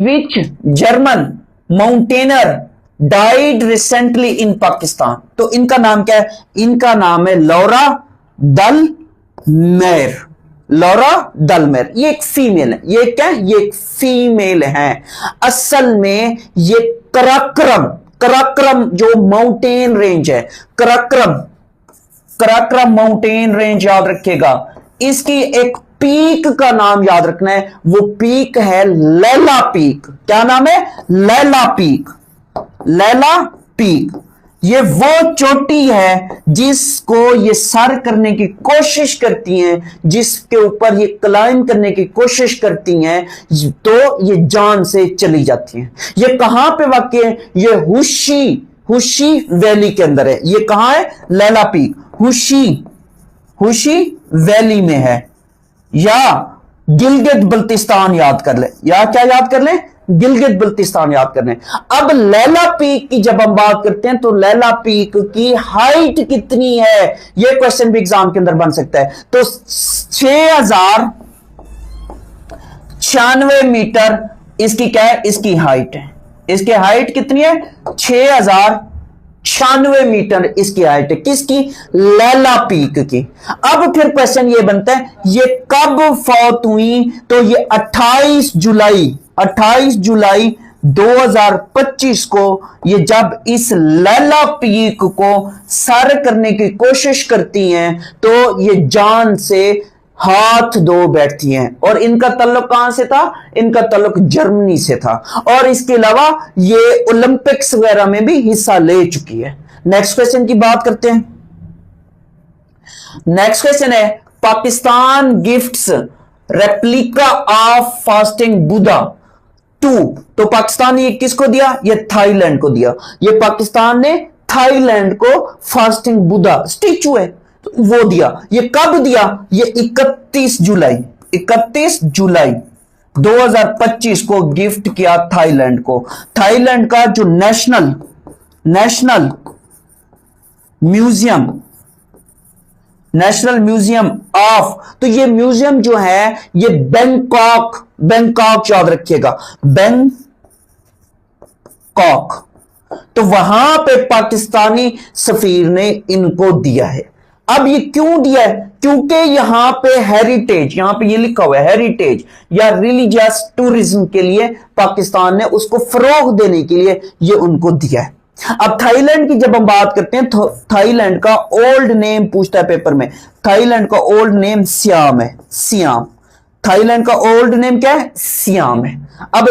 Which German mountaineer died recently in Pakistan. तो इनका नाम क्या है? इनका नाम है लौरा दलमेर। लौरा दलमेर ये एक फीमेल है। ये क्या है? ये एक फीमेल है। असल में ये कराक्रम, कराक्रम जो माउंटेन रेंज है, कराक्रम, कराक्रम माउंटेन रेंज याद रखिएगा। इसकी एक पीक का नाम याद रखना है, वो पीक है लैला पीक। क्या नाम है? लैला पीक। लैला पीक ये वो चोटी है जिसको ये सर करने की कोशिश करती हैं, जिसके ऊपर ये क्लाइंब करने की कोशिश करती हैं, तो ये जान से चली जाती हैं। ये कहां पे वाक़ई है? ये हुशी वैली के अंदर है। ये कहां है? लैला पीक हुशी वैली में है। या गिलगित बल्तिस्तान याद कर ले, या क्या याद कर ले? गिलगित बल्तिस्तान याद कर ले। अब लैला पीक की जब हम बात करते हैं तो लैला पीक की हाइट कितनी है? यह क्वेश्चन भी एग्जाम के अंदर बन सकता है। तो 6096 मीटर इसकी क्या है? इसकी हाइट है। इसकी हाइट कितनी है? 6096 मीटर इसकी हाइट है। किसकी? लैला पीक की। अब फिर क्वेश्चन ये बनता है, ये कब फौत हुई? तो ये 28 जुलाई 2025 को ये जब इस लैला पीक को सर करने की कोशिश करती हैं, तो ये जान से हाथ धो बैठती हैं। और इनका तल्लुक कहां से था? इनका तल्लुक जर्मनी से था। और इसके अलावा ये ओलंपिक्स वगैरह में भी हिस्सा ले चुकी है। नेक्स्ट क्वेश्चन की बात करते हैं। नेक्स्ट क्वेश्चन है, Pakistan gifts replica of fasting Buddha to. तो पाकिस्तान ने किसको दिया? ये थाईलैंड को दिया। ये पाकिस्तान ने थाईलैंड को फास्टिंग बुद्धा स्टैचू है तो वो दिया। ये कब दिया? ये 31 जुलाई 2025 को गिफ्ट किया थाईलैंड को। थाईलैंड का जो नेशनल म्यूजियम ऑफ, तो ये म्यूजियम जो है ये बैंकॉक याद रखिएगा, बैंकॉक। तो वहां पे पाकिस्तानी सफीर ने इनको दिया है। अब ये क्यों दिया है? क्योंकि यहां पे हेरिटेज, यहां पे ये लिखा हुआ है हेरिटेज या रिलीजियस टूरिज्म के लिए पाकिस्तान ने उसको फरोग देने के लिए ये उनको दिया है। अब थाईलैंड की जब हम बात करते हैं तो थाईलैंड का ओल्ड नेम पूछता है पेपर में। थाईलैंड का ओल्ड नेम सियाम है। सियाम। थाईलैंड का ओल्ड नेम क्या है? सियाम है। अब